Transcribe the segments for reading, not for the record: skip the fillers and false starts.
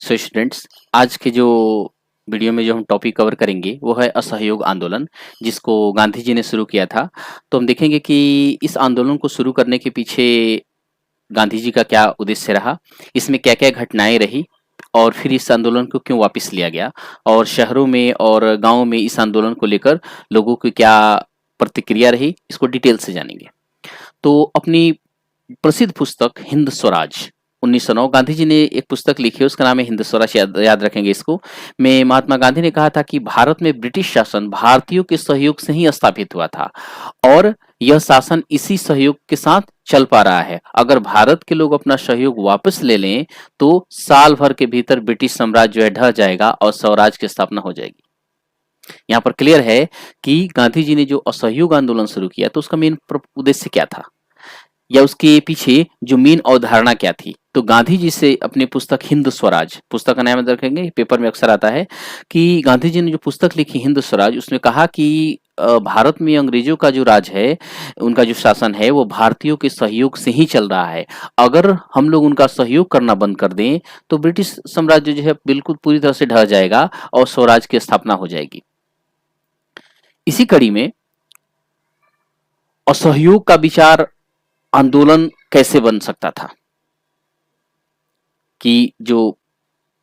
So students, आज के जो वीडियो में जो हम टॉपिक कवर करेंगे वो है असहयोग आंदोलन, जिसको गांधी जी ने शुरू किया था। तो हम देखेंगे कि इस आंदोलन को शुरू करने के पीछे गांधी जी का क्या उद्देश्य रहा, इसमें क्या क्या घटनाएं रही, और फिर इस आंदोलन को क्यों वापस लिया गया, और शहरों में और गांवों में इस आंदोलन को लेकर लोगों की क्या प्रतिक्रिया रही, इसको डिटेल से जानेंगे। तो अपनी प्रसिद्ध पुस्तक हिंद स्वराज 1909, गांधी जी ने एक पुस्तक लिखी है, उसका नाम है हिंद स्वराज। याद रखेंगे इसको। में महात्मा गांधी ने कहा था कि भारत में ब्रिटिश शासन भारतीयों के सहयोग से ही स्थापित हुआ था, और यह शासन इसी सहयोग के साथ चल पा रहा है। अगर भारत के लोग अपना सहयोग वापस ले लें तो साल भर के भीतर ब्रिटिश साम्राज्य जो है ढह जाएगा और स्वराज की स्थापना हो जाएगी। यहाँ पर क्लियर है कि गांधी जी ने जो असहयोग आंदोलन शुरू किया तो उसका मेन उद्देश्य क्या था, या उसके पीछे जो मेन अवधारणा क्या थी। तो गांधी जी से अपनी पुस्तक हिंद स्वराज, पुस्तक का नाम याद रखेंगे, पेपर में अक्सर आता है कि गांधी जी ने जो पुस्तक लिखी हिंद स्वराज, उसमें कहा कि भारत में अंग्रेजों का जो राज है, उनका जो शासन है, वो भारतीयों के सहयोग से ही चल रहा है। अगर हम लोग उनका सहयोग करना बंद कर दें तो ब्रिटिश साम्राज्य जो है बिल्कुल पूरी तरह से ढह जाएगा और स्वराज की स्थापना हो जाएगी। इसी कड़ी में असहयोग का विचार आंदोलन कैसे बन सकता था, कि जो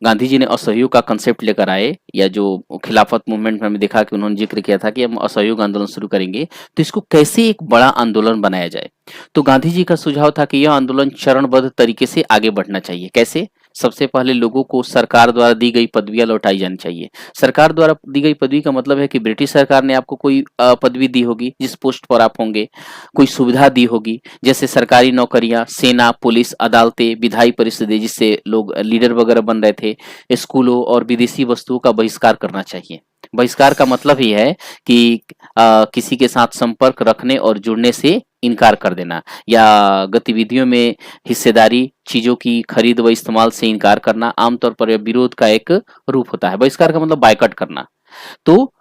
गांधी जी ने असहयोग का कंसेप्ट लेकर आए, या जो खिलाफत मूवमेंट में हमने देखा कि उन्होंने जिक्र किया था कि हम असहयोग आंदोलन शुरू करेंगे, तो इसको कैसे एक बड़ा आंदोलन बनाया जाए। तो गांधी जी का सुझाव था कि यह आंदोलन चरणबद्ध तरीके से आगे बढ़ना चाहिए। कैसे? सबसे पहले लोगों को सरकार द्वारा दी गई पदवियां लौटाई जानी चाहिए। सरकार द्वारा दी गई पदवी का मतलब है कि ब्रिटिश सरकार ने आपको कोई पदवी दी होगी जिस पोस्ट पर आप होंगे, कोई सुविधा दी होगी, जैसे सरकारी नौकरियां, सेना, पुलिस, अदालतें, विधायी परिषदें, जिससे लोग लीडर वगैरह बन रहे थे, स्कूलों और विदेशी वस्तुओं का बहिष्कार करना चाहिए। बहिष्कार का मतलब ही है कि किसी के साथ संपर्क रखने और जुड़ने से इनकार कर देना, या गतिविधियों में हिस्सेदारी, चीजों की खरीद व इस्तेमाल से इनकार करना। आमतौर पर यह विरोध का एक रूप होता है। बहिष्कार का मतलब बायकॉट करना। तो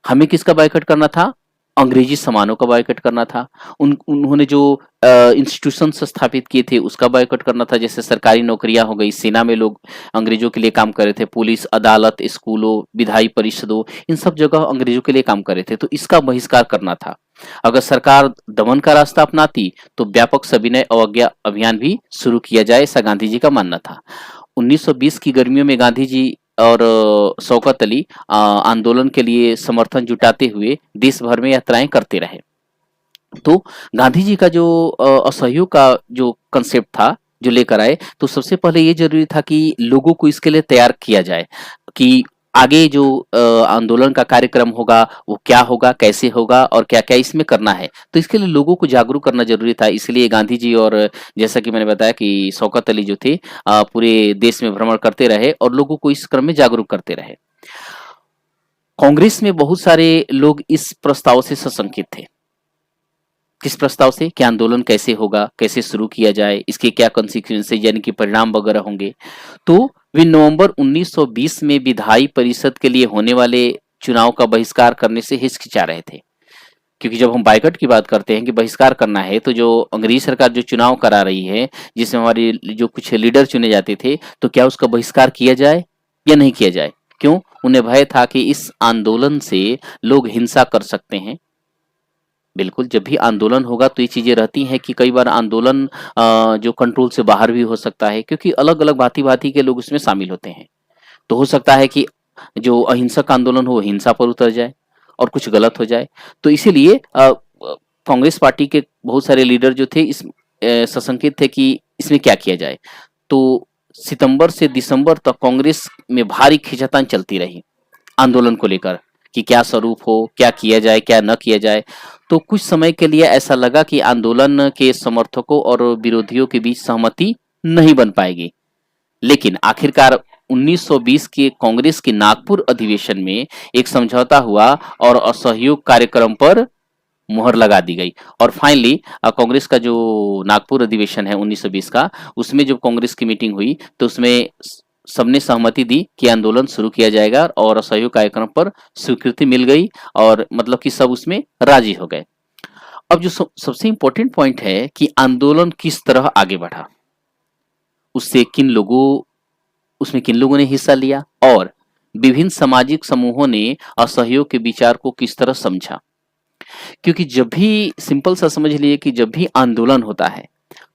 हमें किसका बायकॉट करना था? अंग्रेजी सामानों का बायकॉट करना था। उन्होंने जो इंस्टीट्यूशन स्थापित किए थे उसका बायकॉट करना था, जैसे सरकारी नौकरियां हो गई, सेना में लोग अंग्रेजों के लिए काम कर रहे थे, पुलिस, अदालत, स्कूलों, विधायी परिषदों, इन सब जगह अंग्रेजों के लिए काम कर रहे थे, तो इसका बहिष्कार करना था। अगर सरकार दमन का रास्ता अपनाती तो व्यापक सविनय अवज्ञा अभियान भी शुरू किया जाए, ऐसा गांधी जी का मानना था। 1920 की गर्मियों में गांधी जी और शौकत अली आंदोलन के लिए समर्थन जुटाते हुए देश भर में यात्राएं करते रहे। तो गांधी जी का जो असहयोग का जो कंसेप्ट था, जो लेकर आए, तो सबसे पहले ये जरूरी था कि लोगों को इसके लिए तैयार किया जाए कि आगे जो आंदोलन का कार्यक्रम होगा वो क्या होगा, कैसे होगा, और क्या क्या इसमें करना है। तो इसके लिए लोगों को जागरूक करना जरूरी था। इसलिए गांधी जी और जैसा कि मैंने बताया कि शौकत अली जो थे, पूरे देश में भ्रमण करते रहे और लोगों को इस क्रम में जागरूक करते रहे। कांग्रेस में बहुत सारे लोग इस प्रस्ताव से सशंकित थे। किस प्रस्ताव से? कि आंदोलन कैसे होगा, कैसे शुरू किया जाए, इसके क्या कॉन्सिक्वेंसेज यानी कि परिणाम वगैरह होंगे। तो वे नवंबर 1920 में विधायी परिषद के लिए होने वाले चुनाव का बहिष्कार करने से हिचकिचा रहे थे। क्योंकि जब हम बाइकआउट की बात करते हैं कि बहिष्कार करना है, तो जो अंग्रेजी सरकार जो चुनाव करा रही है, जिसमें हमारे जो कुछ लीडर चुने जाते थे, तो क्या उसका बहिष्कार किया जाए या नहीं किया जाए? क्यों? उन्हें भय था कि इस आंदोलन से लोग हिंसा कर सकते हैं। बिल्कुल, जब भी आंदोलन होगा तो ये चीजें रहती हैं कि कई बार आंदोलन जो कंट्रोल से बाहर भी हो सकता है, क्योंकि अलग अलग भांति भांति के लोग उसमें शामिल होते हैं। तो हो सकता है कि जो अहिंसक आंदोलन हो हिंसा पर उतर जाए और कुछ गलत हो जाए। तो इसीलिए कांग्रेस पार्टी के बहुत सारे लीडर जो थे इस सशंकित थे कि इसमें क्या किया जाए। तो सितंबर से दिसंबर तक कांग्रेस में भारी खींचातान चलती रही आंदोलन को लेकर, कि क्या स्वरूप हो, क्या किया जाए, क्या न किया जाए। तो कुछ समय के लिए ऐसा लगा कि आंदोलन के समर्थकों और विरोधियों के बीच सहमति नहीं बन पाएगी। लेकिन आखिरकार 1920 के कांग्रेस के नागपुर अधिवेशन में एक समझौता हुआ और असहयोग कार्यक्रम पर मुहर लगा दी गई। और फाइनली कांग्रेस का जो नागपुर अधिवेशन है 1920 का, उसमें जब कांग्रेस की मीटिंग हुई तो उसमें सबने सहमति दी कि आंदोलन शुरू किया जाएगा, और असहयोग कार्यक्रम पर स्वीकृति मिल गई, और मतलब कि सब उसमें राजी हो गए। अब जो सबसे इंपॉर्टेंट पॉइंट है कि आंदोलन किस तरह आगे बढ़ा, उससे किन लोगों उसमें किन लोगों ने हिस्सा लिया और विभिन्न सामाजिक समूहों ने असहयोग के विचार को किस तरह समझा। क्योंकि जब भी सिंपल सा समझ लिए कि जब भी आंदोलन होता है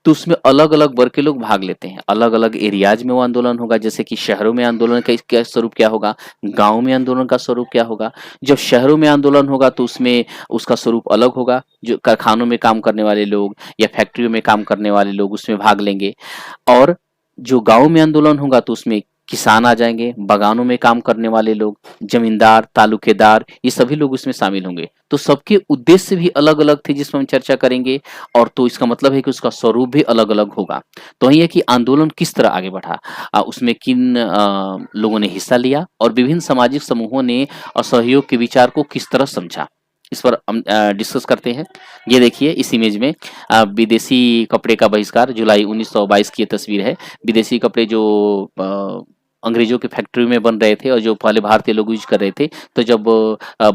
तो उसमें अलग अलग वर्ग के लोग भाग लेते हैं, अलग अलग एरियाज में वो आंदोलन होगा। जैसे कि शहरों में आंदोलन का क्या स्वरूप क्या होगा, गांव में आंदोलन का स्वरूप क्या होगा। जब शहरों में आंदोलन होगा तो उसमें उसका स्वरूप अलग होगा, जो कारखानों में काम करने वाले लोग या फैक्ट्रियों में काम करने वाले लोग उसमें भाग लेंगे। और जो गांव में आंदोलन होगा तो उसमें किसान आ जाएंगे, बागानों में काम करने वाले लोग, जमींदार, तालुकेदार, ये सभी लोग उसमें शामिल होंगे। तो सबके उद्देश्य भी अलग अलग थे जिसमें हम चर्चा करेंगे, और तो इसका मतलब है कि उसका स्वरूप भी अलग अलग होगा। तो वही है कि आंदोलन किस तरह आगे बढ़ा, उसमें किन लोगों ने हिस्सा लिया और विभिन्न सामाजिक समूहों ने असहयोग के विचार को किस तरह समझा, इस पर हम डिस्कस करते हैं। ये देखिए इस इमेज में विदेशी कपड़े का बहिष्कार, जुलाई 1922 की ये तस्वीर है। विदेशी कपड़े जो अंग्रेजों के फैक्ट्री में बन रहे थे और जो पहले भारतीय लोग यूज कर रहे थे, तो जब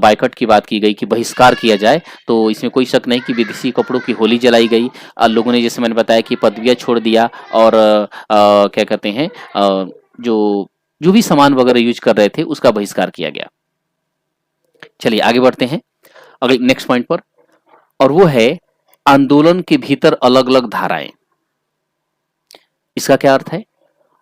बायकॉट की बात की गई कि बहिष्कार किया जाए, तो इसमें कोई शक नहीं कि विदेशी कपड़ों की होली जलाई गई। लोगों ने, जैसे मैंने बताया, कि पदवियां छोड़ दिया और क्या कहते हैं, जो जो भी सामान वगैरह यूज कर रहे थे उसका बहिष्कार किया गया। चलिए आगे बढ़ते हैं अगले नेक्स्ट पॉइंट पर, और वो है आंदोलन के भीतर अलग अलग धाराएं। इसका क्या अर्थ है?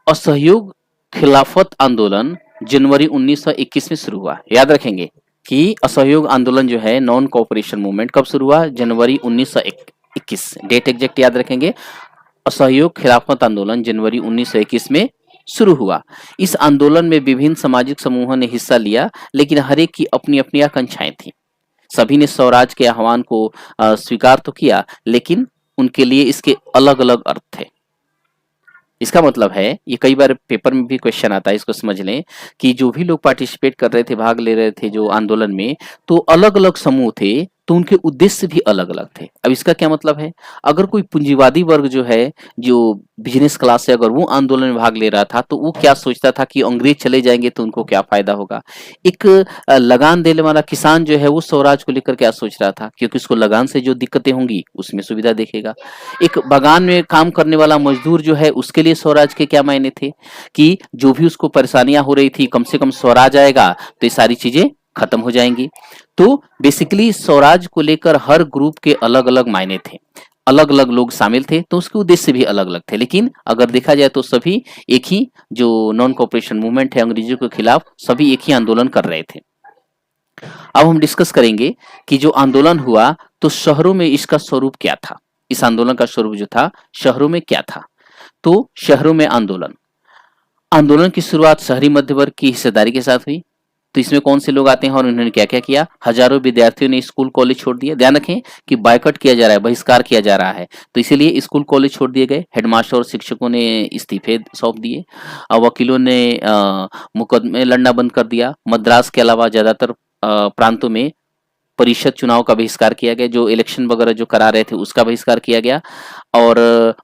असहयोग खिलाफत आंदोलन जनवरी 1921 में शुरू हुआ। याद रखेंगे कि असहयोग आंदोलन जो है, नॉन कोऑपरेशन मूवमेंट, कब शुरू हुआ? जनवरी 1921। डेट एग्जैक्ट याद रखेंगे। असहयोग खिलाफत आंदोलन जनवरी 1921 में शुरू हुआ। इस आंदोलन में विभिन्न सामाजिक समूहों ने हिस्सा लिया, लेकिन हर एक की अपनी अपनी आकांक्षाएं थी। सभी ने स्वराज के आह्वान को स्वीकार तो किया, लेकिन उनके लिए इसके अलग अलग अर्थ थे। इसका मतलब है, ये कई बार पेपर में भी क्वेश्चन आता है, इसको समझ लें कि जो भी लोग पार्टिसिपेट कर रहे थे, भाग ले रहे थे जो आंदोलन में, तो अलग अलग समूह थे, तो उनके उद्देश्य भी अलग अलग थे। अब इसका क्या मतलब है? अगर कोई पूंजीवादी वर्ग जो है, जो बिजनेस क्लास है, अगर वो आंदोलन में भाग ले रहा था, तो वो क्या सोचता था कि अंग्रेज चले जाएंगे तो उनको क्या फायदा होगा। एक लगान देने वाला किसान जो है, वो स्वराज को लेकर क्या सोच रहा था, क्योंकि उसको लगान से जो दिक्कतें होंगी उसमें सुविधा देखेगा। एक बागान में काम करने वाला मजदूर जो है, उसके लिए स्वराज के क्या मायने थे कि जो भी उसको परेशानियां हो रही थी, कम से कम स्वराज आएगा तो ये सारी चीजें खत्म हो जाएंगी। तो बेसिकली स्वराज को लेकर हर ग्रुप के अलग अलग मायने थे, अलग अलग लोग शामिल थे, तो उसके उद्देश्य भी अलग अलग थे। लेकिन अगर देखा जाए तो सभी एक ही, जो नॉन कोऑपरेशन मूवमेंट है अंग्रेजों के खिलाफ, सभी एक ही आंदोलन कर रहे थे। अब हम डिस्कस करेंगे कि जो आंदोलन हुआ तो शहरों में इसका स्वरूप क्या था। इस आंदोलन का स्वरूप जो था शहरों में क्या था? तो शहरों में आंदोलन आंदोलन की शुरुआत शहरी मध्य वर्ग की हिस्सेदारी के साथ हुई। तो इसमें कौन से लोग आते हैं और उन्होंने क्या क्या किया? हजारों विद्यार्थियों ने स्कूल कॉलेज छोड़ दिए। ध्यान रखें कि बायकॉट किया जा रहा है, बहिष्कार किया जा रहा है, तो इसीलिए स्कूल कॉलेज छोड़ दिए गए। हेडमास्टर और शिक्षकों ने इस्तीफे सौंप दिए। वकीलों ने मुकदमे लड़ना बंद कर दिया। मद्रास के अलावा ज्यादातर प्रांतों में परिषद चुनाव का बहिष्कार किया गया, जो इलेक्शन वगैरह जो करा रहे थे उसका बहिष्कार किया गया। और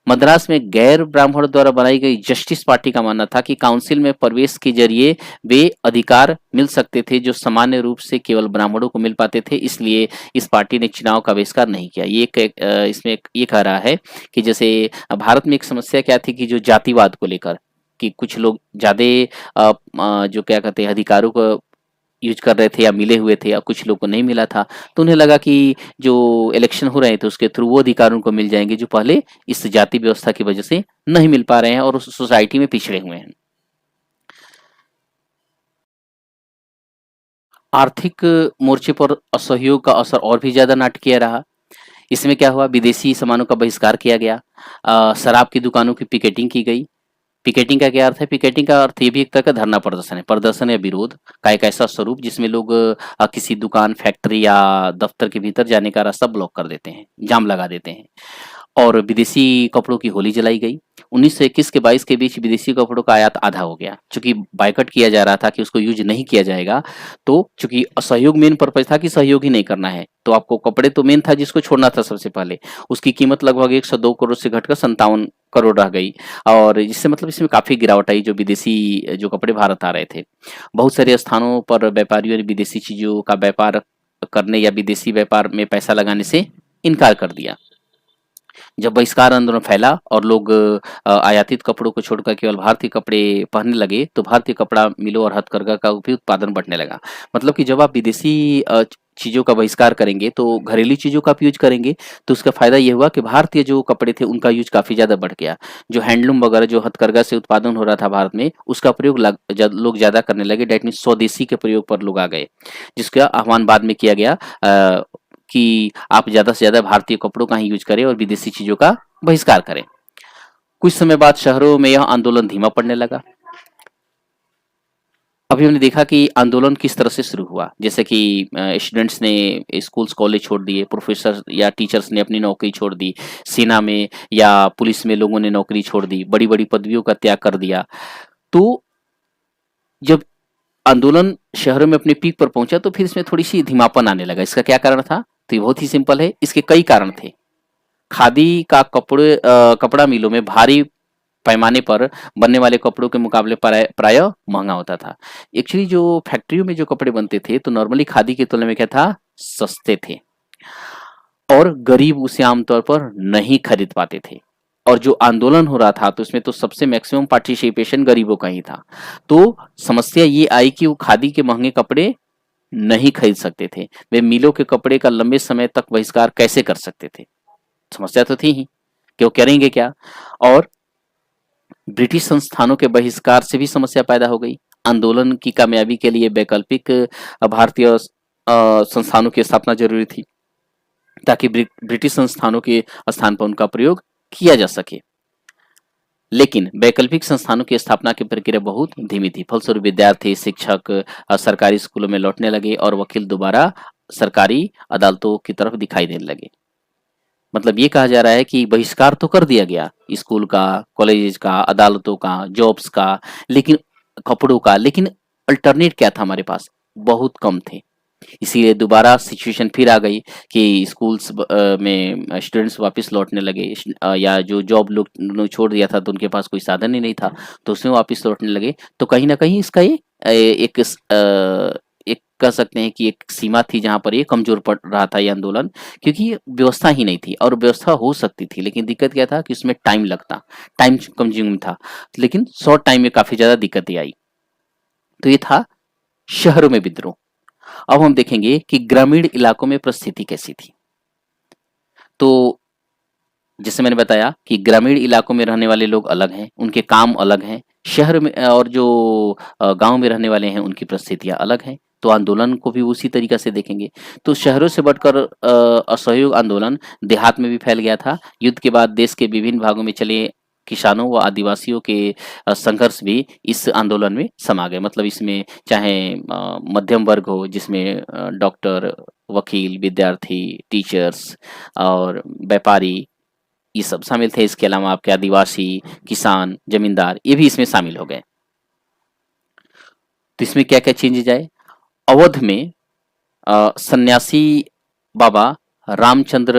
मद्रास में गैर ब्राह्मण द्वारा बनाई गई जस्टिस पार्टी का मानना था कि काउंसिल में प्रवेश के जरिए वे अधिकार मिल सकते थे जो सामान्य रूप से केवल ब्राह्मणों को मिल पाते थे, इसलिए इस पार्टी ने चुनाव का बहिष्कार नहीं किया। इसमें ये कह रहा है कि जैसे भारत में एक समस्या क्या थी कि जो जातिवाद को लेकर, कि कुछ लोग ज्यादा जो क्या कहते हैं अधिकारों को यूज कर रहे थे या मिले हुए थे, या कुछ लोग को नहीं मिला था, तो उन्हें लगा कि जो इलेक्शन हो रहे थे उसके थ्रू वो अधिकार उनको मिल जाएंगे जो पहले इस जाति व्यवस्था की वजह से नहीं मिल पा रहे हैं और उस सोसाइटी में पिछड़े हुए हैं। आर्थिक मोर्चे पर असहयोग का असर और भी ज्यादा नाटकीय रहा। इसमें क्या हुआ? विदेशी सामानों का बहिष्कार किया गया। शराब की दुकानों की पिकेटिंग की गई। पिकेटिंग का क्या अर्थ है? पिकेटिंग का अर्थ ये भी एक तरह का धरना प्रदर्शन है, प्रदर्शन या विरोध का एक ऐसा स्वरूप जिसमें लोग किसी दुकान, फैक्ट्री या दफ्तर के भीतर जाने का रास्ता ब्लॉक कर देते हैं, जाम लगा देते हैं। और विदेशी कपड़ों की होली जलाई गई। 1921 के 22 के बीच विदेशी कपड़ों का आयात आधा हो गया, चूंकि बायकॉट किया जा रहा था कि उसको यूज नहीं किया जाएगा। तो चूंकि असहयोग मेन पर्पज था कि सहयोग ही नहीं करना है, तो आपको कपड़े तो मेन था जिसको छोड़ना था सबसे पहले। उसकी कीमत लगभग 102 करोड़ से घटकर 57 करोड़ रह गई, और जिससे मतलब इसमें काफी गिरावट आई जो विदेशी जो कपड़े भारत आ रहे थे। बहुत सारे स्थानों पर व्यापारियों ने विदेशी चीजों का व्यापार करने या विदेशी व्यापार में पैसा लगाने से इनकार कर दिया। जब बहिष्कार आंदोलन फैला और लोग आयातित कपड़ों को छोड़कर केवल भारतीय कपड़े पहनने लगे, तो भारतीय कपड़ा मिलों और हथकरघा का भी उत्पादन बढ़ने लगा। मतलब कि जब आप विदेशी चीज़ों का बहिष्कार करेंगे, तो घरेलू चीज़ों का भी यूज करेंगे, तो उसका फ़ायदा ये हुआ कि भारतीय जो कपड़े थे, उनका यूज काफ़ी ज़्यादा बढ़ गया। जो हैंडलूम वगैरह जो हथकरघा से उत्पादन हो रहा था भारत में, उसका प्रयोग लोग ज़्यादा करने लगे। डेट मीन्स स्वदेशी के प्रयोग पर लोग आ गए, जिसका आह्वान बाद में किया गया कि आप ज़्यादा से ज़्यादा भारतीय कपड़ों का ही यूज करें और विदेशी चीज़ों का बहिष्कार करें। कुछ समय बाद शहरों में यह आंदोलन धीमा पड़ने लगा। अभी हमने देखा कि आंदोलन किस तरह से शुरू हुआ, जैसे कि स्टूडेंट्स ने स्कूल्स कॉलेज छोड़ दिए, प्रोफेसर या टीचर्स ने अपनी नौकरी छोड़ दी, सेना में या पुलिस में लोगों ने नौकरी छोड़ दी, बड़ी बड़ी पदवियों का त्याग कर दिया। तो जब आंदोलन शहरों में अपने पीक पर पहुंचा, तो फिर इसमें थोड़ी सी धीमापन आने लगा। इसका क्या कारण था? तो ये बहुत ही सिंपल है, इसके कई कारण थे। खादी का कपड़ा मिलों में भारी पैमाने पर बनने वाले कपड़ों के मुकाबले प्रायः महंगा होता था। एक्चुअली जो फैक्ट्रियों में जो कपड़े बनते थे, तो नॉर्मली खादी की तुलना में क्या था, सस्ते थे और गरीब उसे आमतौर पर नहीं खरीद पाते थे। और जो आंदोलन हो रहा था, तो उसमें तो सबसे मैक्सिमम पार्टिसिपेशन गरीबों का ही था। तो समस्या ये आई कि वो खादी के महंगे कपड़े नहीं खरीद सकते थे। वे मिलों के कपड़े का लंबे समय तक बहिष्कार कैसे कर सकते थे? समस्या तो थी ही कि वो करेंगे क्या। और ब्रिटिश संस्थानों के बहिष्कार से भी समस्या पैदा हो गई। आंदोलन की कामयाबी के लिए वैकल्पिक भारतीय संस्थानों की स्थापना जरूरी थी, ताकि ब्रिटिश संस्थानों के स्थान पर उनका प्रयोग किया जा सके। लेकिन वैकल्पिक संस्थानों की स्थापना की प्रक्रिया बहुत धीमी थी। फलस्वरूप विद्यार्थी, शिक्षक सरकारी स्कूलों में लौटने लगे और वकील दोबारा सरकारी अदालतों की तरफ दिखाई देने लगे। मतलब ये कहा जा रहा है कि बहिष्कार तो कर दिया गया स्कूल का, कॉलेज का, अदालतों का, जॉब्स का, लेकिन कपड़ों का, लेकिन अल्टरनेट क्या था हमारे पास? बहुत कम थे। इसीलिए दोबारा सिचुएशन फिर आ गई कि स्कूल्स में स्टूडेंट्स वापस लौटने लगे, या जो जॉब लोग ने छोड़ दिया था, तो उनके पास कोई साधन ही नहीं था, तो उसमें वापस लौटने लगे। तो कहीं ना कहीं इसका ये एक कह सकते हैं कि एक सीमा थी जहां पर ये कमजोर पड़ रहा था ये आंदोलन, क्योंकि व्यवस्था ही नहीं थी। और व्यवस्था हो सकती थी, लेकिन दिक्कत क्या था कि उसमें टाइम लगता, टाइम कंज्यूम था, लेकिन शॉर्ट टाइम में काफी ज्यादा दिक्कतें आई। तो ये था शहरों में विद्रोह। अब हम देखेंगे कि ग्रामीण इलाकों में परिस्थिति कैसी थी। तो जैसे मैंने बताया कि ग्रामीण इलाकों में रहने वाले लोग अलग हैं, उनके काम अलग हैं। शहर में और जो गांव में रहने वाले हैं, उनकी परिस्थितियां अलग हैं। तो आंदोलन को भी उसी तरीका से देखेंगे। तो शहरों से बढ़कर असहयोग आंदोलन देहात में भी फैल गया था। युद्ध के बाद देश के विभिन्न भागों में चले किसानों व आदिवासियों के संघर्ष भी इस आंदोलन में समा गए। मतलब इसमें चाहे मध्यम वर्ग हो, जिसमें डॉक्टर, वकील, विद्यार्थी, टीचर्स और व्यापारी, ये सब शामिल थे। इसके अलावा आपके आदिवासी, किसान, जमींदार, ये भी इसमें शामिल हो गए। तो इसमें क्या क्या चेंजेज आए? अवध में सन्यासी बाबा रामचंद्र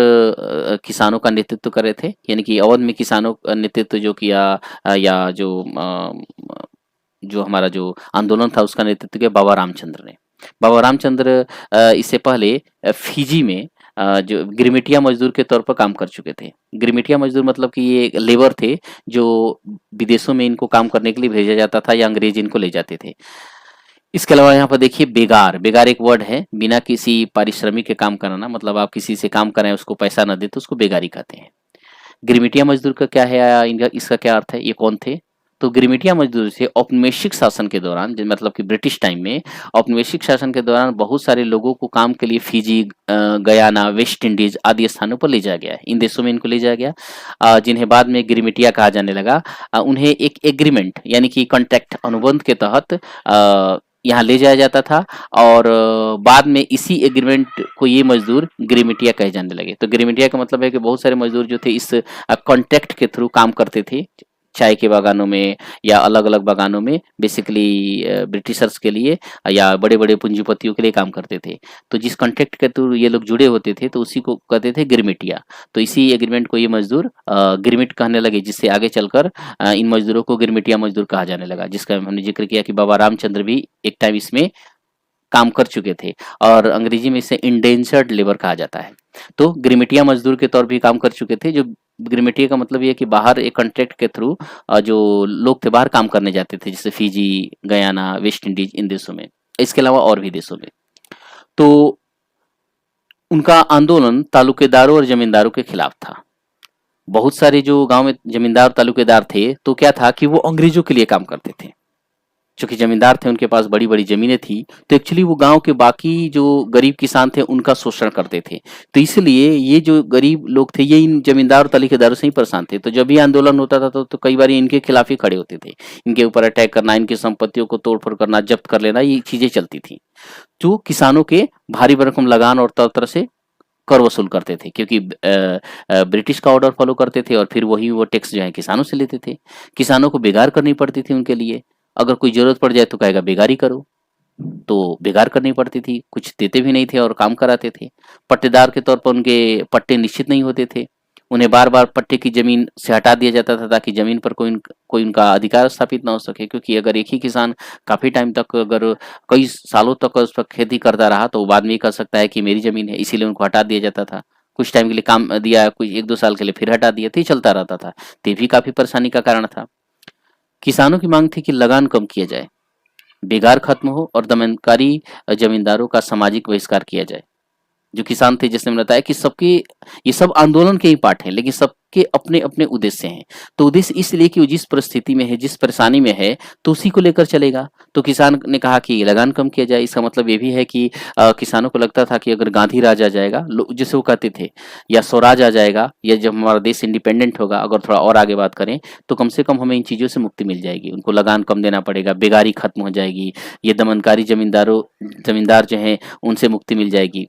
किसानों का नेतृत्व कर रहे थे। यानी कि अवध में किसानों का नेतृत्व जो किया, या जो हमारा जो आंदोलन था, उसका नेतृत्व किया बाबा रामचंद्र ने। बाबा रामचंद्र इससे पहले फिजी में जो गिरमिटिया मजदूर के तौर पर काम कर चुके थे। गिरमिटिया मजदूर मतलब कि ये लेबर थे जो विदेशों में इनको काम करने के लिए भेजा जाता था, या अंग्रेज इनको ले जाते थे। इसके अलावा यहाँ पर देखिए बेगार, बेगार एक वर्ड है, बिना किसी पारिश्रमिक के काम कराना। मतलब आप किसी से काम कराएं, उसको पैसा न दे, तो उसको बेगारी कहते हैं। गिरमिटिया मजदूर का क्या है, इनका इसका क्या अर्थ है, ये कौन थे? तो गिरमिटिया मजदूर थे औपनिवेशिक शासन के दौरान, मतलब कि ब्रिटिश टाइम में औपनिवेशिक शासन के दौरान बहुत सारे लोगों को काम के लिए फिजी, गयाना, वेस्ट इंडीज आदि स्थानों पर ले जाया गया। इन देशों में इनको ले जाया गया, जिन्हें बाद में गिरमिटिया कहा जाने लगा। उन्हें एक एग्रीमेंट यानी कि कॉन्ट्रैक्ट, अनुबंध के तहत यहाँ ले जाया जाता था, और बाद में इसी एग्रीमेंट को ये मजदूर गिरमिटिया कहे जाने लगे। तो गिरमिटिया का मतलब है कि बहुत सारे मजदूर जो थे इस कॉन्ट्रैक्ट के थ्रू काम करते थे, चाय के बागानों में या अलग अलग बागानों में, बेसिकली ब्रिटिशर्स के लिए या बड़े बड़े पूंजीपतियों के लिए काम करते थे। तो जिस कॉन्ट्रैक्ट के थ्रू ये लोग जुड़े होते थे, तो उसी को कहते थे गिरमिटिया। तो इसी एग्रीमेंट को ये मजदूर गिरमिट कहने लगे, जिससे आगे चलकर इन मजदूरों को गिरमिटिया मजदूर कहा जाने लगा, जिसका हमने जिक्र किया कि बाबा रामचंद्र भी एक टाइम इसमें काम कर चुके थे, और अंग्रेजी में इसे इंडेंजर्ड लेबर कहा जाता है। तो गिरमिटिया मजदूर के तौर भी काम कर चुके थे। जो गिरमिटिया का मतलब ये है कि बाहर एक कॉन्ट्रैक्ट के थ्रू जो लोग थे बाहर काम करने जाते थे, जैसे फिजी, गयाना, वेस्ट इंडीज, इन देशों में, इसके अलावा और भी देशों में। तो उनका आंदोलन तालुकेदारों और जमींदारों के खिलाफ था। बहुत सारे जो गांव में जमींदार तालुकेदार थे तो क्या था कि वो अंग्रेजों के लिए काम करते थे। चूंकि जमींदार थे, उनके पास बड़ी बड़ी जमीनें थी, तो एक्चुअली वो गांव के बाकी जो गरीब किसान थे उनका शोषण करते थे। तो इसलिए ये जो गरीब लोग थे ये इन जमींदार और तालुकेदारों से ही परेशान थे। तो जब भी आंदोलन होता था तो कई बार इनके खिलाफ ही खड़े होते थे। इनके ऊपर अटैक करना, इनकी संपत्तियों को तोड़फोड़ करना, जब्त कर लेना, ये चीजें चलती थी। जो किसानों के भारी भरकम लगान और तरह तरह से कर वसूल करते थे, क्योंकि ब्रिटिश का ऑर्डर फॉलो करते थे और फिर वही वो टैक्स जो है किसानों से लेते थे। किसानों को बेगार करनी पड़ती थी उनके लिए। अगर कोई जरूरत पड़ जाए तो कहेगा बेगारी करो, तो बेगार करनी पड़ती थी। कुछ देते भी नहीं थे और काम कराते थे। पट्टेदार के तौर पर उनके पट्टे निश्चित नहीं होते थे। उन्हें बार बार पट्टे की जमीन से हटा दिया जाता था ताकि जमीन पर कोई उनका अधिकार स्थापित ना हो सके। क्योंकि अगर एक ही किसान काफी टाइम तक, अगर कई सालों तक उस पर खेती करता रहा तो बाद में ये कह सकता है कि मेरी जमीन है, इसीलिए उनको हटा दिया जाता था। कुछ टाइम के लिए काम दिया, कुछ 1-2 साल के लिए फिर हटा दिया, तो ये चलता रहता था। तो ये भी काफी परेशानी का कारण था। किसानों की मांग थी कि लगान कम किया जाए, बेगार खत्म हो और दमनकारी जमींदारों का सामाजिक बहिष्कार किया जाए। जो किसान थे, जैसे मैंने बताया कि सबके, ये सब आंदोलन के ही पार्ट हैं, लेकिन सबके अपने अपने उद्देश्य हैं। तो उद्देश्य इसलिए कि वो जिस परिस्थिति में है, जिस परेशानी में है, तो उसी को लेकर चलेगा। तो किसान ने कहा कि लगान कम किया जाए। इसका मतलब ये भी है कि किसानों को लगता था कि अगर गांधी राज आ जाएगा, जिसे वो कहते थे, या स्वराज आ जाएगा, या जब हमारा देश इंडिपेंडेंट होगा, अगर थोड़ा और आगे बात करें, तो कम से कम हमें इन चीज़ों से मुक्ति मिल जाएगी। उनको लगान कम देना पड़ेगा, बेगारी खत्म हो जाएगी, ये दमनकारी जमींदार जो हैं उनसे मुक्ति मिल जाएगी।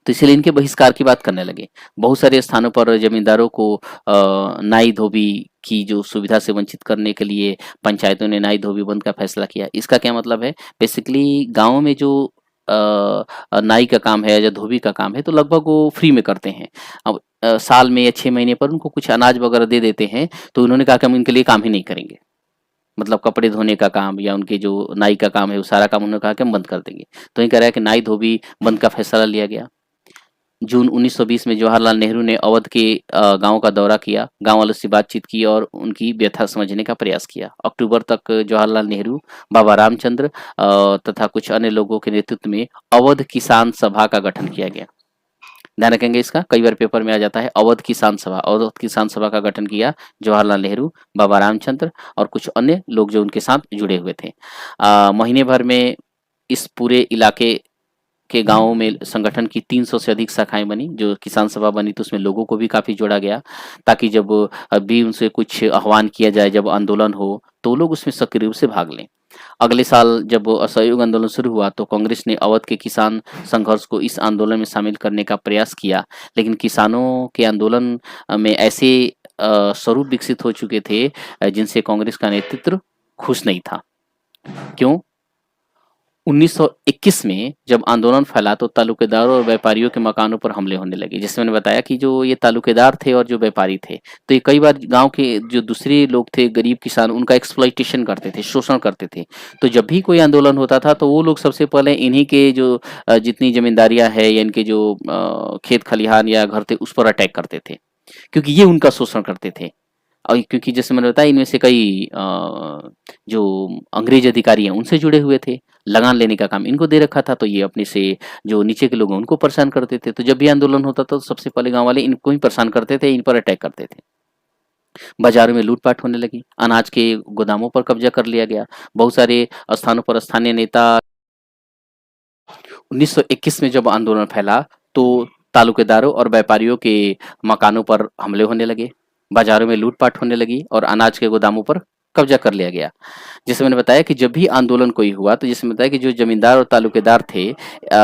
तो इसलिए इनके बहिष्कार की बात करने लगे। बहुत सारे स्थानों पर जमींदारों को नाई धोबी की जो सुविधा से वंचित करने के लिए पंचायतों ने नाई धोबी बंद का फैसला किया। इसका क्या मतलब है? बेसिकली गाँव में जो नाई का काम है या धोबी का काम है तो लगभग वो फ्री में करते हैं। अब साल में या 6 महीने पर उनको कुछ अनाज वगैरह दे देते हैं। तो उन्होंने कहा कि हम इनके लिए काम ही नहीं करेंगे। मतलब कपड़े धोने का काम या उनके जो नाई का काम है, वो सारा काम उन्होंने कहा कि हम बंद कर देंगे। तो ये कह रहा है कि नाई धोबी बंद का फैसला लिया गया। जून 1920 में जवाहरलाल नेहरू ने अवध के गांव का दौरा किया, गांव वालों से बातचीत की और उनकी व्यथा समझने का प्रयास किया। अक्टूबर तक जवाहरलाल नेहरू, बाबा रामचंद्र तथा कुछ अन्य लोगों के नेतृत्व में अवध किसान सभा का गठन किया गया। ध्यान रखेंगे इसका, कई बार पेपर में आ जाता है। अवध किसान सभा, अवध किसान सभा का गठन किया जवाहरलाल नेहरू, बाबा रामचंद्र और कुछ अन्य लोग जो उनके साथ जुड़े हुए थे। महीने भर में इस पूरे इलाके के गांवों में संगठन की 300 से अधिक शाखाएं बनी। जो किसान सभा बनी तो उसमें लोगों को भी काफी जोड़ा गया, ताकि जब भी उनसे कुछ आह्वान किया जाए, जब आंदोलन हो, तो लोग उसमें सक्रिय रूप से भाग लें। अगले साल जब असहयोग आंदोलन शुरू हुआ तो कांग्रेस ने अवध के किसान संघर्ष को इस आंदोलन में शामिल करने का प्रयास किया। लेकिन किसानों के आंदोलन में ऐसे स्वरूप विकसित हो चुके थे जिनसे कांग्रेस का नेतृत्व खुश नहीं था। क्यों? 1921 में जब आंदोलन फैला तो तालुकेदारों और व्यापारियों के मकानों पर हमले होने लगे। जैसे मैंने बताया कि जो ये तालुकेदार थे और जो व्यापारी थे, तो ये कई बार गांव के जो दूसरे लोग थे, गरीब किसान, उनका एक्सप्लॉइटेशन करते थे, शोषण करते थे। तो जब भी कोई आंदोलन होता था तो वो लोग सबसे पहले इन्हीं के जो जितनी जमींदारियां है या इनके जो खेत खलिहान या घर थे उस पर अटैक करते थे, क्योंकि ये उनका शोषण करते थे। और क्योंकि जैसे मैंने बताया इनमें से कई जो अंग्रेज अधिकारी हैं उनसे जुड़े हुए थे, लगान लेने का काम इनको दे रखा था, तो ये अपने से जो नीचे के लोग हैं उनको परेशान करते थे। तो जब भी आंदोलन होता था तो सबसे पहले गांव वाले इनको ही परेशान करते थे, इन पर अटैक करते थे। बाजारों में लूटपाट होने लगी, अनाज के गोदामों पर कब्जा कर लिया गया। बहुत सारे स्थानों पर स्थानीय नेता 1921 में जब आंदोलन फैला तो तालुकेदारों और व्यापारियों के मकानों पर हमले होने लगे, बाजारों में लूटपाट होने लगी और अनाज के गोदामों पर कब्जा कर लिया गया। जैसे मैंने बताया कि जब भी आंदोलन कोई हुआ तो जैसे मैंने बताया कि जो जमींदार और तालुकेदार थे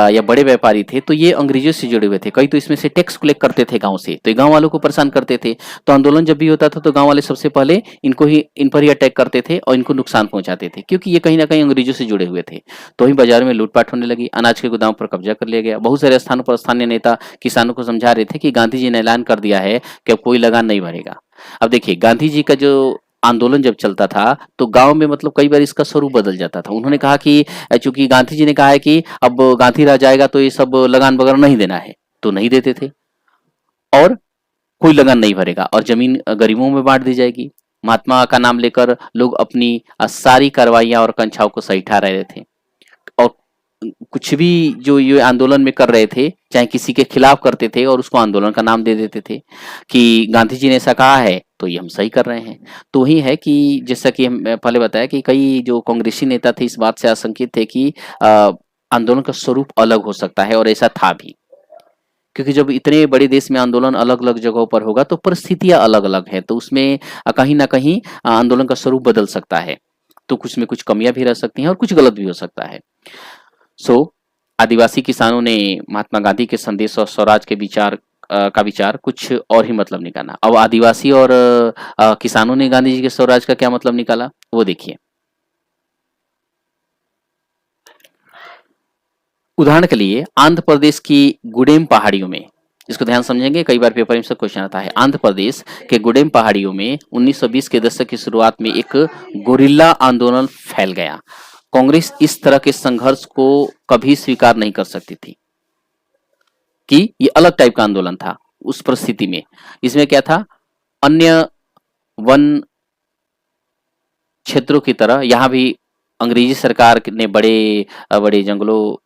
या बड़े व्यापारी थे तो ये अंग्रेजों से जुड़े हुए थे। कई तो इसमें से टैक्स कलेक्ट करते थे गांव से, तो ये गांव वालों को परेशान करते थे। तो आंदोलन जब भी होता था तो गांव वाले सबसे पहले इन पर ही अटैक करते थे और इनको नुकसान पहुंचाते थे, क्योंकि ये कहीं ना कहीं अंग्रेजों से जुड़े हुए थे। तो वहीं बाजारों में लूटपाट होने लगी, अनाज के गोदाम पर कब्जा कर लिया गया। बहुत सारे स्थानों पर स्थानीय नेता किसानों को समझा रहे थे कि गांधी जी ने ऐलान कर दिया है कि अब कोई लगान नहीं भरेगा। अब देखिए, गांधी जी का जो आंदोलन जब चलता था तो गांव में मतलब कई बार इसका स्वरूप बदल जाता था। उन्होंने कहा कि चूंकि गांधी जी ने कहा है कि अब गांधी राज आएगा तो ये सब लगान वगैरह नहीं देना है, तो नहीं देते थे, और कोई लगन नहीं भरेगा और जमीन गरीबों में बांट दी जाएगी। महात्मा का नाम लेकर लोग अपनी सारी कार्रवाइयां और कंछाओं को सही ठहरा रहे थे, और कुछ भी जो ये आंदोलन में कर रहे थे, चाहे किसी के खिलाफ करते थे और उसको आंदोलन का नाम दे देते थे कि गांधी जी ने ऐसा कहा है तो ये हम सही कर रहे हैं। तो ही है कि जैसा कि हम पहले बताया कि कई जो कांग्रेसी नेता थे इस बात से आशंकित थे कि आंदोलन का स्वरूप अलग हो सकता है, और ऐसा था भी, क्योंकि जब इतने बड़े देश में आंदोलन अलग अलग जगहों पर होगा तो परिस्थितियां अलग अलग हैं, तो उसमें कहीं ना कहीं आंदोलन का स्वरूप बदल सकता है, तो कुछ में कुछ कमियां भी रह सकती हैं और कुछ गलत भी हो सकता है। सो आदिवासी किसानों ने महात्मा गांधी के संदेश और स्वराज के विचार का विचार कुछ और ही मतलब निकाला। अब आदिवासी और किसानों ने गांधी जी के स्वराज का क्या मतलब निकाला वो देखिए। उदाहरण के लिए आंध्र प्रदेश की गुडेम पहाड़ियों में, इसको ध्यान समझेंगे, कई बार पेपर में से क्वेश्चन आता है। आंध्र प्रदेश के गुडेम पहाड़ियों में 1920 के दशक की शुरुआत में एक गोरिल्ला आंदोलन फैल गया। कांग्रेस इस तरह के संघर्ष को कभी स्वीकार नहीं कर सकती थी कि ये अलग टाइप का आंदोलन था उस परिस्थिति में। इसमें क्या था, अन्य वन क्षेत्रों की तरह यहाँ भी अंग्रेजी सरकार ने बड़े बड़े जंगलों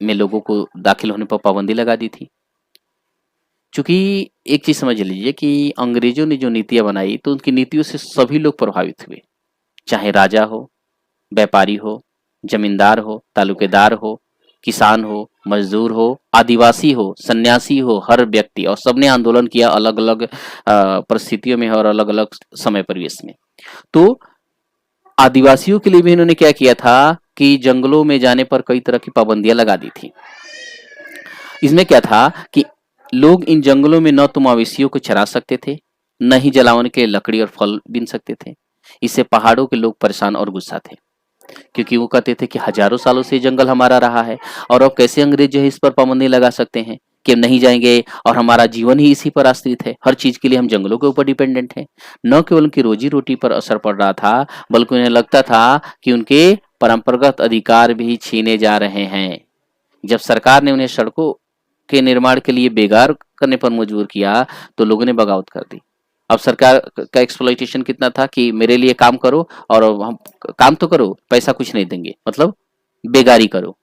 में लोगों को दाखिल होने पर पाबंदी लगा दी थी। चूंकि एक चीज समझ लीजिए कि अंग्रेजों ने जो नीतियां बनाई तो उनकी नीतियों से सभी लोग प्रभावित हुए, चाहे राजा हो, व्यापारी हो, जमींदार हो, तालुकेदार हो, किसान हो, मजदूर हो, आदिवासी हो, सन्यासी हो, हर व्यक्ति, और सबने आंदोलन किया अलग अलग परिस्थितियों में और अलग अलग समय परिवेश में। तो आदिवासियों के लिए भी इन्होंने क्या किया था कि जंगलों में जाने पर कई तरह की पाबंदियां लगा दी थी। इसमें क्या था कि लोग इन जंगलों में न तो मवेशियों को चरा सकते थे, न ही जलावन के लिए लकड़ी और फल बीन सकते थे। इससे पहाड़ों के लोग परेशान और गुस्सा थे, क्योंकि वो कहते थे कि हजारों सालों से जंगल हमारा रहा है और अब कैसे अंग्रेज जो है इस पर पाबंदी लगा सकते हैं कि हम नहीं जाएंगे, और हमारा जीवन ही इसी पर आश्रित है, हर चीज के लिए हम जंगलों के ऊपर डिपेंडेंट हैं। न केवल उनकी रोजी रोटी पर असर पड़ रहा था, बल्कि उन्हें लगता था कि उनके परंपरागत अधिकार भी छीने जा रहे हैं। जब सरकार ने उन्हें सड़कों के निर्माण के लिए बेकार करने पर मजबूर किया तो लोगों ने बगावत कर दी। अब सरकार का एक्सप्लॉइटेशन कितना था कि मेरे लिए काम करो और हम काम तो करो, पैसा कुछ नहीं देंगे, मतलब बेगारी करो।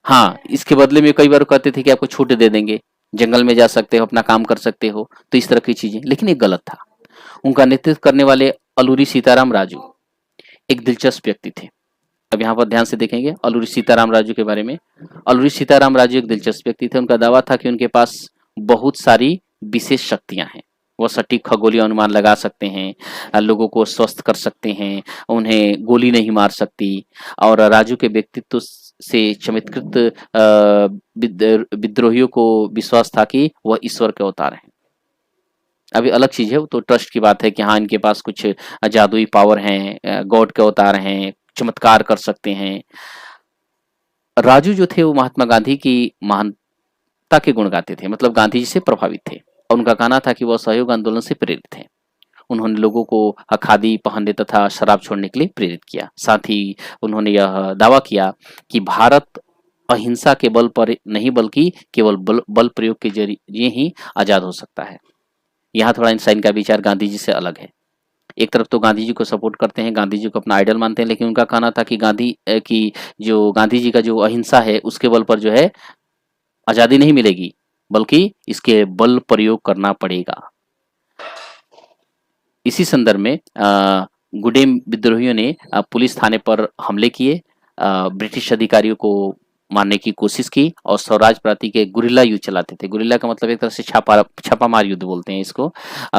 हाँ, इसके बदले में कई बार कहते थे कि आपको छूट दे देंगे, जंगल में जा सकते हो, अपना काम कर सकते हो, तो इस तरह की चीजें, लेकिन ये गलत था। उनका नेतृत्व करने वाले अलूरी सीताराम राजू एक दिलचस्प व्यक्ति थे। अब यहाँ पर ध्यान से देखेंगे अलूरी सीताराम राजू के बारे में। अलूरी सीताराम राजू एक दिलचस्प व्यक्ति थे। उनका दावा था कि उनके पास बहुत सारी विशेष शक्तियां हैं, वो सटीक खगोलीय अनुमान लगा सकते हैं, लोगों को स्वस्थ कर सकते हैं, उन्हें गोली नहीं मार सकती, और राजू के व्यक्तित्व से चमत्कृत विद्रोहियों को विश्वास था कि वह ईश्वर के अवतार हैं। अभी अलग चीज है, वो तो ट्रस्ट की बात है कि हाँ इनके पास कुछ जादुई पावर हैं, गॉड के अवतार हैं, चमत्कार कर सकते हैं। राजू जो थे वो महात्मा गांधी की महानता के गुण गाते थे, मतलब गांधी जी से प्रभावित थे, और उनका कहना था कि वह असहयोग आंदोलन से प्रेरित थे। उन्होंने लोगों को खादी पहनने तथा शराब छोड़ने के लिए प्रेरित किया। साथ ही उन्होंने यह दावा किया कि भारत अहिंसा के बल पर नहीं बल्कि केवल बल प्रयोग के जरिए ही आजाद हो सकता है। यहाँ थोड़ा इनका विचार गांधी जी से अलग है। एक तरफ तो गांधी जी को सपोर्ट करते हैं, गांधी जी को अपना आइडल मानते हैं, लेकिन उनका कहना था कि गांधी जी का जो अहिंसा है उसके बल पर जो है आजादी नहीं मिलेगी, बल्कि इसके बल प्रयोग करना पड़ेगा। इसी संदर्भ में गुडेम विद्रोहियों ने पुलिस थाने पर हमले किए, ब्रिटिश अधिकारियों को मारने की कोशिश की, और स्वराज प्रांति के गुरिल्ला युद्ध चलाते थे। गुरिल्ला का मतलब एक तरह से छापामार युद्ध बोलते हैं इसको,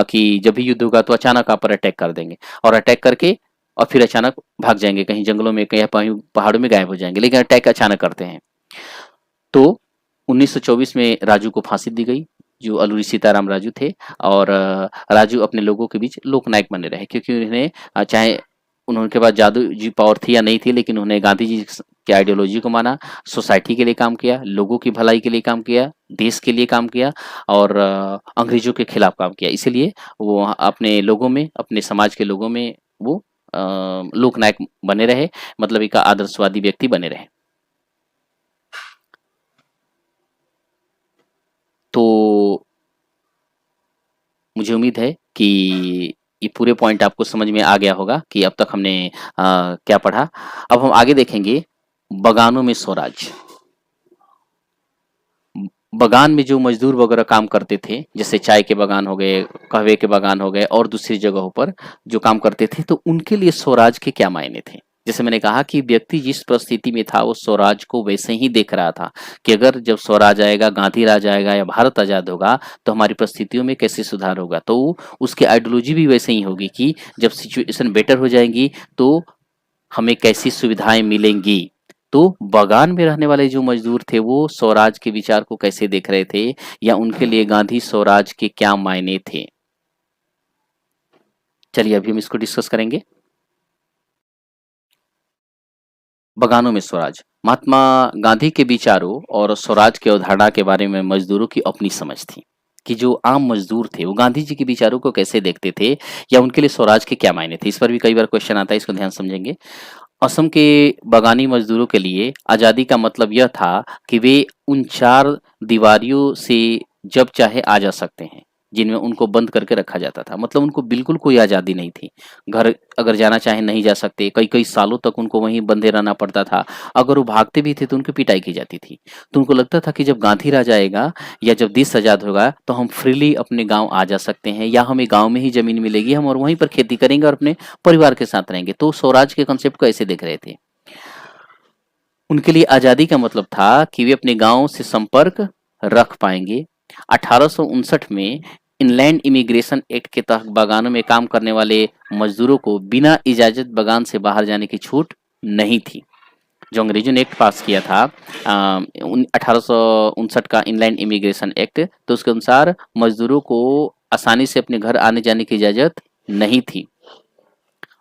कि जब भी युद्ध होगा तो अचानक आप पर अटैक कर देंगे, और अटैक करके और फिर अचानक भाग जाएंगे, कहीं जंगलों में, कहीं पहाड़ों में गायब हो जाएंगे, लेकिन अटैक अचानक करते हैं। तो 1924 में राजू को फांसी दी गई, जो अलूरी सीताराम राजू थे, और राजू अपने लोगों के बीच लोकनायक बने रहे, क्योंकि उन्हें चाहे उनके पास जादू जी पावर थी या नहीं थी, लेकिन उन्हें गांधी जी की आइडियोलॉजी को माना, सोसाइटी के लिए काम किया, लोगों की भलाई के लिए काम किया, देश के लिए काम किया, और अंग्रेजों के खिलाफ काम किया। इसीलिए वो अपने लोगों में, अपने समाज के लोगों में वो लोकनायक बने रहे, मतलब एक आदर्शवादी व्यक्ति बने रहे। तो मुझे उम्मीद है कि ये पूरे पॉइंट आपको समझ में आ गया होगा कि अब तक हमने क्या पढ़ा। अब हम आगे देखेंगे बगानों में स्वराज। बगान में जो मजदूर वगैरह काम करते थे, जैसे चाय के बगान हो गए, कहवे के बगान हो गए और दूसरी जगहों पर जो काम करते थे, तो उनके लिए स्वराज के क्या मायने थे। जैसे मैंने कहा कि व्यक्ति जिस परिस्थिति में था वो स्वराज को वैसे ही देख रहा था कि अगर जब स्वराज आएगा, गांधी राज आएगा या भारत आजाद होगा तो हमारी परिस्थितियों में कैसे सुधार होगा। तो उसकी आइडियोलॉजी भी वैसे ही होगी कि जब सिचुएशन बेटर हो जाएंगी तो हमें कैसी सुविधाएं मिलेंगी। तो बगान में रहने वाले जो मजदूर थे वो स्वराज के विचार को कैसे देख रहे थे, या उनके लिए गांधी स्वराज के क्या मायने थे। चलिए अभी हम इसको डिस्कस करेंगे। बगानों में स्वराज। महात्मा गांधी के विचारों और स्वराज की अवधारणा के बारे में मजदूरों की अपनी समझ थी कि जो आम मजदूर थे वो गांधी जी के विचारों को कैसे देखते थे, या उनके लिए स्वराज के क्या मायने थे। इस पर भी कई बार क्वेश्चन आता है, इसको ध्यान समझेंगे। असम के बगानी मजदूरों के लिए आज़ादी का मतलब यह था कि वे उन चार दीवारियों से जब चाहे आ जा सकते हैं जिनमें उनको बंद करके रखा जाता था। मतलब उनको बिल्कुल कोई आज़ादी नहीं थी। घर अगर जाना चाहे नहीं जा सकते, कई कई सालों तक उनको वहीं बंधे रहना पड़ता था। अगर वो भागते भी थे तो उनकी पिटाई की जाती थी। तो उनको लगता था कि जब गांधी राज आएगा या जब देश आज़ाद होगा तो हम फ्रीली अपने गांव आ जा सकते हैं, या हमें गांव में ही ज़मीन मिलेगी, हम और वहीं पर खेती करेंगे और अपने परिवार के साथ रहेंगे। तो स्वराज के कॉन्सेप्ट को ऐसे देख रहे थे। उनके लिए आज़ादी का मतलब था कि वे अपने गांव से संपर्क रख पाएंगे। 1859 में इनलैंड इमिग्रेशन एक्ट के तहत बागानों में काम करने वाले मजदूरों को बिना इजाजत बागान से बाहर जाने की छूट नहीं थी। जो अंग्रेजों ने एक्ट पास किया था 1859 का इनलैंड इमिग्रेशन एक्ट, तो उसके अनुसार मजदूरों को आसानी से अपने घर आने जाने की इजाजत नहीं थी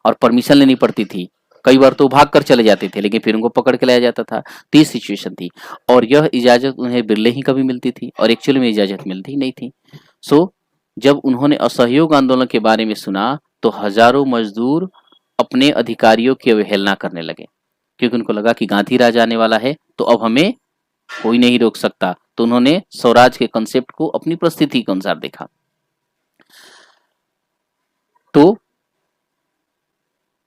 और परमिशन लेनी पड़ती थी। कई बार तो भाग कर चले जाते थे लेकिन फिर उनको पकड़ के लाया जाता था। तो ये सिचुएशन थी और यह इजाजत उन्हें बिरले ही कभी मिलती थी और एक्चुअली में इजाजत मिलती ही नहीं थी। सो जब उन्होंने असहयोग आंदोलन के बारे में सुना तो हजारों मजदूर अपने अधिकारियों की अवहेलना करने लगे, क्योंकि उनको लगा कि गांधी राज आने वाला है तो अब हमें कोई नहीं रोक सकता। तो उन्होंने स्वराज के कंसेप्ट को अपनी परिस्थिति के अनुसार देखा। तो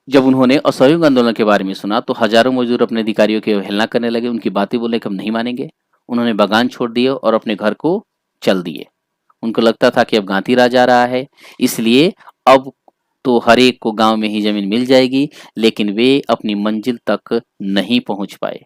जब उन्होंने असहयोग आंदोलन के बारे में सुना तो हजारों मजदूर अपने अधिकारियों की अवहेलना करने लगे, उनकी बातें बोलने कि हम नहीं मानेंगे। उन्होंने बगान छोड़ दिए और अपने घर को चल दिए। उनको लगता था कि अब गांधी राज आ रहा है, इसलिए अब तो हर एक को गांव में ही जमीन मिल जाएगी। लेकिन वे अपनी मंजिल तक नहीं पहुंच पाए।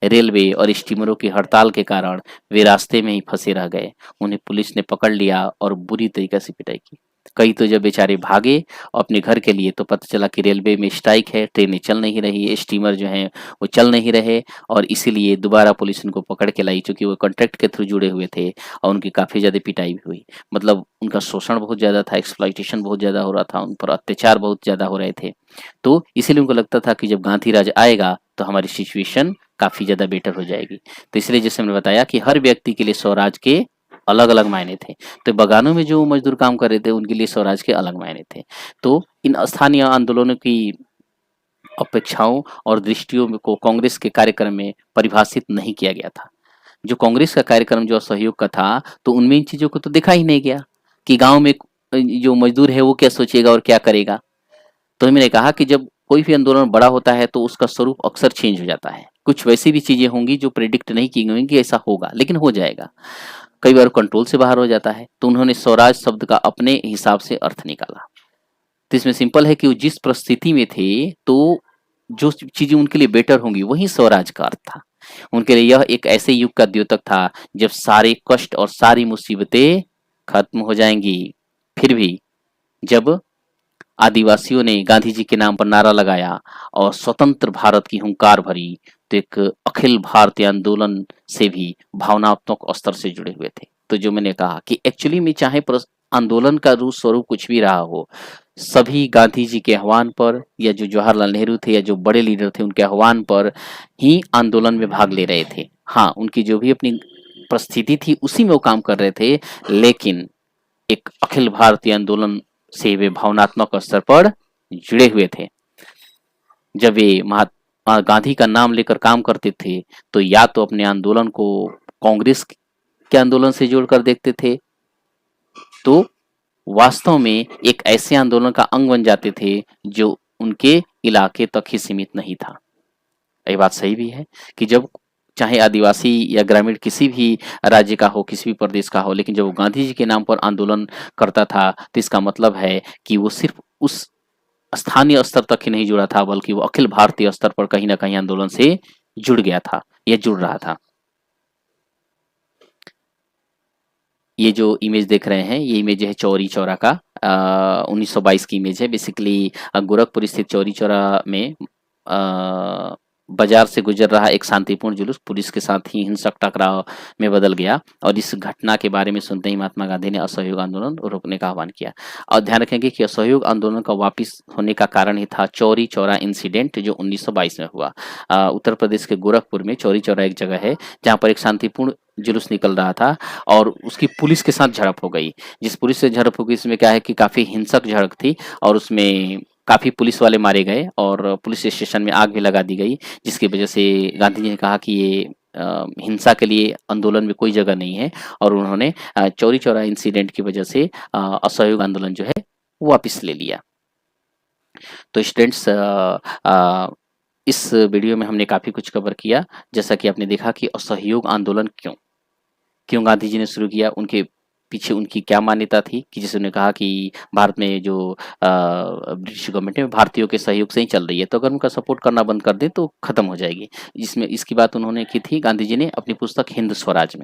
रेलवे और स्टीमरों की हड़ताल के कारण वे रास्ते में ही फंसे रह गए। उन्हें पुलिस ने पकड़ लिया और बुरी तरीके से पिटाई की। कई तो जब बेचारे भागे अपने घर के लिए तो पता चला कि रेलवे में स्ट्राइक है, ट्रेनें चल नहीं रही, स्टीमर जो हैं वो चल नहीं रहे, और इसीलिए दोबारा पुलिस उनको पकड़ के लाई, चूंकि वो कॉन्ट्रैक्ट के थ्रू जुड़े हुए थे। और उनकी काफ़ी ज़्यादा पिटाई भी हुई। मतलब उनका शोषण बहुत ज़्यादा था, एक्सप्लॉइटेशन बहुत ज़्यादा हो रहा था, उन पर अत्याचार बहुत ज़्यादा हो रहे थे। तो इसीलिए उनको लगता था कि जब गांधी राज आएगा तो हमारी सिचुएशन काफ़ी ज़्यादा बेटर हो जाएगी। तो इसलिए जैसे मैंने बताया कि हर व्यक्ति के लिए स्वराज के अलग अलग मायने थे। तो बगानों में जो मजदूर काम कर रहे थे उनके लिए स्वराज के अलग मायने थे। तो इन स्थानीय आंदोलनों की अपेक्षाओं और दृष्टियों को कांग्रेस के कार्यक्रम में परिभाषित नहीं किया गया था। जो कांग्रेस का कार्यक्रम जो असहयोग का था तो उनमें इन चीज़ों को तो देखा ही नहीं गया कि गांव में जो मजदूर है वो क्या सोचेगा और क्या करेगा। तो मैंने कहा कि जब कोई भी आंदोलन बड़ा होता है तो उसका स्वरूप अक्सर चेंज हो जाता है। कुछ वैसी भी चीजें होंगी जो प्रेडिक्ट नहीं की गई कि ऐसा होगा, लेकिन हो जाएगा। कई बार कंट्रोल से बाहर हो जाता है। तो उन्होंने स्वराज शब्द का अपने हिसाब से अर्थ निकाला। तो इसमें सिंपल है कि वो जिस परिस्थिति में थे तो जो चीजें उनके लिए बेटर होंगी वही स्वराज का अर्थ था। उनके लिए यह एक ऐसे युग का द्योतक था जब सारे कष्ट और सारी मुसीबतें खत्म हो जाएंगी। फिर भी जब आदिवासियों ने गांधी जी के नाम पर नारा लगाया और स्वतंत्र भारत की हुंकार भरी तो एक अखिल भारतीय आंदोलन से भी भावनात्मक स्तर से जुड़े हुए थे। तो जो मैंने कहा कि एक्चुअली में चाहे आंदोलन का रूप स्वरूप कुछ भी रहा हो, सभी गांधी जी के आह्वान पर या जो जवाहरलाल नेहरू थे या जो बड़े लीडर थे उनके आह्वान पर ही आंदोलन में भाग ले रहे थे। हाँ, उनकी जो भी अपनी परिस्थिति थी उसी में वो काम कर रहे थे, लेकिन एक अखिल भारतीय आंदोलन से वे भावनात्मक स्तर पर जुड़े हुए थे। जब वे महात्मा गांधी का नाम लेकर काम करते थे तो या तो अपने आंदोलन को कांग्रेस के आंदोलन से जोड़कर देखते थे तो वास्तव में एक ऐसे आंदोलन का अंग बन जाते थे जो उनके इलाके तक ही सीमित नहीं था। ये बात सही भी है कि जब चाहे आदिवासी या ग्रामीण किसी भी राज्य का हो, किसी भी प्रदेश का हो, लेकिन जब वो गांधी जी के नाम पर आंदोलन करता था तो इसका मतलब है कि वो सिर्फ उस स्थानीय स्तर तक ही नहीं जुड़ा था, बल्कि वो अखिल भारतीय स्तर पर कहीं ना कहीं आंदोलन से जुड़ गया था या जुड़ रहा था। ये जो इमेज देख रहे हैं ये इमेज है चौरी चौरा का, 1922 की इमेज है। बेसिकली गोरखपुर स्थित चौरी चौरा में बाजार से गुजर रहा एक शांतिपूर्ण जुलूस पुलिस के साथ ही हिंसक टकराव में बदल गया और इस घटना के बारे में सुनते ही महात्मा गांधी ने असहयोग आंदोलन रोकने का आह्वान किया। और ध्यान रखेंगे कि असहयोग आंदोलन का वापस होने का कारण ही था चौरी चौरा इंसिडेंट जो 1922 में हुआ। उत्तर प्रदेश के गोरखपुर में चौरी चौरा एक जगह है जहाँ पर एक शांतिपूर्ण जुलूस निकल रहा था और उसकी पुलिस के साथ झड़प हो गई। जिस पुलिस से झड़प हो गई इसमें क्या है कि काफी हिंसक झड़प थी और उसमें काफी पुलिस वाले मारे गए और पुलिस स्टेशन में आग भी लगा दी गई, जिसकी वजह से गांधी जी ने कहा कि ये हिंसा के लिए आंदोलन में कोई जगह नहीं है और उन्होंने चौरी चौरा इंसिडेंट की वजह से असहयोग आंदोलन जो है वो वापस ले लिया। तो स्टूडेंट्स इस वीडियो में हमने काफी कुछ कवर किया। जैसा कि आपने देखा कि असहयोग आंदोलन क्यों गांधी जी ने शुरू किया, उनके पीछे उनकी क्या मान्यता थी कि जैसे उन्होंने कहा कि भारत में जो ब्रिटिश गवर्नमेंट है भारतीयों के सहयोग से ही चल रही है, तो अगर उनका सपोर्ट करना बंद कर दें तो खत्म हो जाएगी। इसमें इसकी बात उन्होंने की थी गांधी जी ने अपनी पुस्तक हिंद स्वराज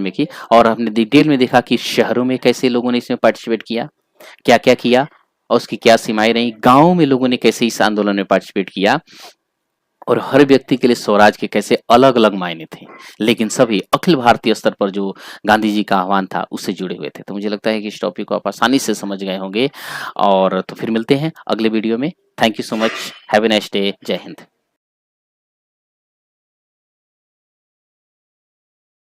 में की और हमने डिटेल में देखा कि शहरों में कैसे लोगों ने इसमें पार्टिसिपेट किया, क्या क्या किया और उसकी क्या सीमाएं रही, गाँव में लोगों ने कैसे इस आंदोलन में पार्टिसिपेट किया और हर व्यक्ति के लिए स्वराज के कैसे अलग अलग मायने थे, लेकिन सभी अखिल भारतीय स्तर पर जो गांधी जी का आह्वान था उससे जुड़े हुए थे। तो मुझे लगता है कि इस टॉपिक को आप आसानी से समझ गए होंगे और तो फिर मिलते हैं अगले वीडियो में। Thank you so much, have a nice day, जय हिंद।